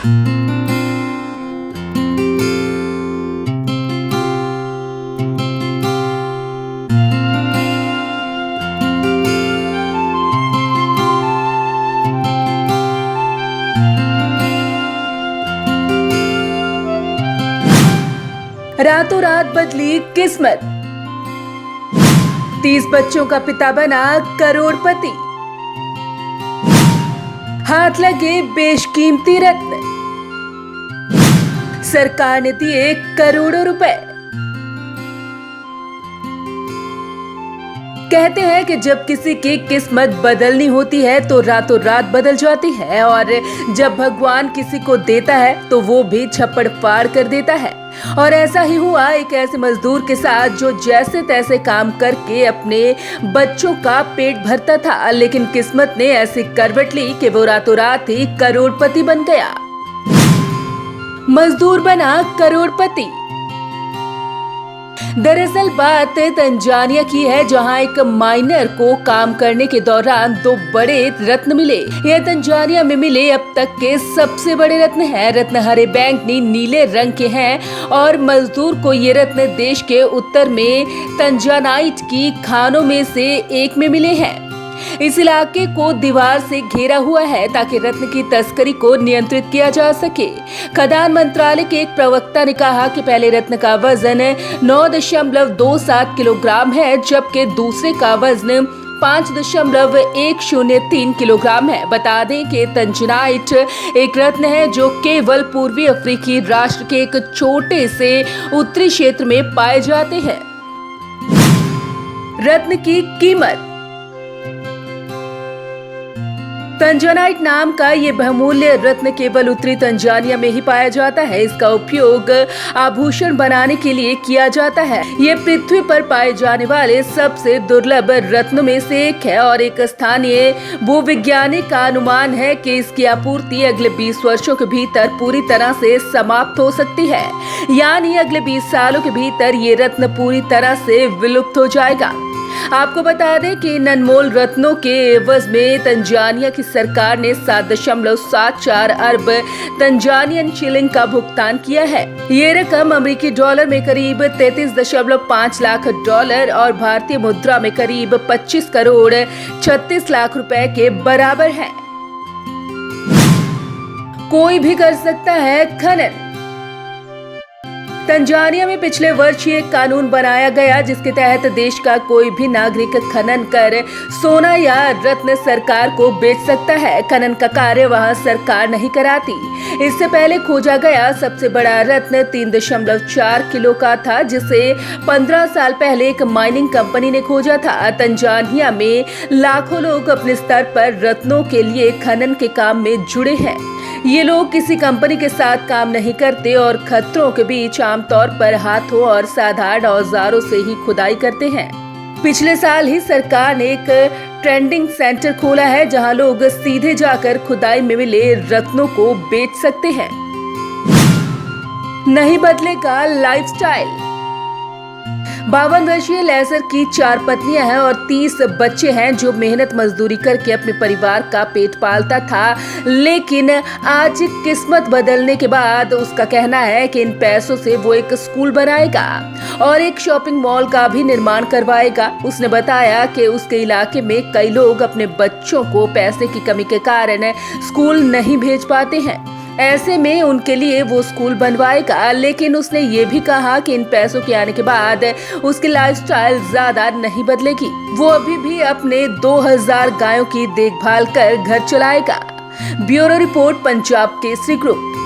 रातों रात बदली किस्मत, 30 बच्चों का पिता बना करोड़पति, हाथ लगे बेशकीमती रत्न, सरकार ने दिए करोड़ों रुपए। कहते हैं कि जब किसी की किस्मत बदलनी होती है तो रातों रात बदल जाती है, और जब भगवान किसी को देता है तो वो भी छप्पड़ फाड़ कर देता है। और ऐसा ही हुआ एक ऐसे मजदूर के साथ जो जैसे तैसे काम करके अपने बच्चों का पेट भरता था, लेकिन किस्मत ने ऐसी करवट ली कि वो रातों रात ही करोड़पति बन गया। मजदूर बना करोड़पति। दरअसल बात तंजानिया की है, जहां एक माइनर को काम करने के दौरान 2 बड़े रत्न मिले। यह तंजानिया में मिले अब तक के सबसे बड़े रत्न हैं। रत्न हरे बैंगनी नीले रंग के हैं और मजदूर को ये रत्न देश के उत्तर में तंजानाइट की खानों में से एक में मिले हैं। इस इलाके को दीवार से घेरा हुआ है ताकि रत्न की तस्करी को नियंत्रित किया जा सके। खदान मंत्रालय के एक प्रवक्ता ने कहा कि पहले रत्न का वजन 9.27 किलोग्राम है, जबकि दूसरे का वजन 5.103 किलोग्राम है। बता दें कि तंजानाइट एक रत्न है जो केवल पूर्वी अफ्रीकी राष्ट्र के एक छोटे से उत्तरी क्षेत्र में पाए जाते हैं। रत्न की कीमत। तंजानाइट नाम का ये बहुमूल्य रत्न केवल उत्तरी तंजानिया में ही पाया जाता है। इसका उपयोग आभूषण बनाने के लिए किया जाता है। ये पृथ्वी पर पाए जाने वाले सबसे दुर्लभ रत्नों में से एक है और एक स्थानीय भूविज्ञानी का अनुमान है कि इसकी आपूर्ति अगले 20 वर्षों के भीतर पूरी तरह से समाप्त हो सकती है, यानी अगले 20 सालों के भीतर ये रत्न पूरी तरह से विलुप्त हो जाएगा। आपको बता दें कि इन अनमोल रत्नों के एवज में तंजानिया की सरकार ने 7.74 अरब तंजानियन शिलिंग का भुगतान किया है। ये रकम अमेरिकी डॉलर में करीब 33.5 लाख डॉलर और भारतीय मुद्रा में करीब 25 करोड़ 36 लाख रुपए के बराबर है। कोई भी कर सकता है खनन। तंजानिया में पिछले वर्ष एक कानून बनाया गया जिसके तहत देश का कोई भी नागरिक खनन कर सोना या रत्न सरकार को बेच सकता है। खनन का कार्य वहां सरकार नहीं कराती। इससे पहले खोजा गया सबसे बड़ा रत्न 3.4 किलो का था, जिसे 15 साल पहले एक माइनिंग कंपनी ने खोजा था। तंजानिया में लाखों लोग अपने स्तर पर रत्नों के लिए खनन के काम में जुड़े हैं। ये लोग किसी कंपनी के साथ काम नहीं करते और खतरों के बीच आमतौर पर हाथों और साधारण औजारों से ही खुदाई करते हैं। पिछले साल ही सरकार ने एक ट्रेडिंग सेंटर खोला है जहां लोग सीधे जाकर खुदाई में मिले रत्नों को बेच सकते हैं। नहीं बदलेगा लाइफस्टाइल। 52 वर्षीय लेजर की 4 पत्नियां हैं और 30 बच्चे हैं जो मेहनत मजदूरी करके अपने परिवार का पेट पालता था, लेकिन आज किस्मत बदलने के बाद उसका कहना है कि इन पैसों से वो एक स्कूल बनाएगा और एक शॉपिंग मॉल का भी निर्माण करवाएगा। उसने बताया कि उसके इलाके में कई लोग अपने बच्चों को पैसे की कमी के कारण स्कूल नहीं भेज पाते हैं। ऐसे में उनके लिए वो स्कूल बनवाएगा, लेकिन उसने ये भी कहा कि इन पैसों के आने के बाद उसकी लाइफस्टाइल ज्यादा नहीं बदलेगी। वो अभी भी अपने 2000 गायों की देखभाल कर घर चलाएगा। Bureau report, Punjab Kesari group.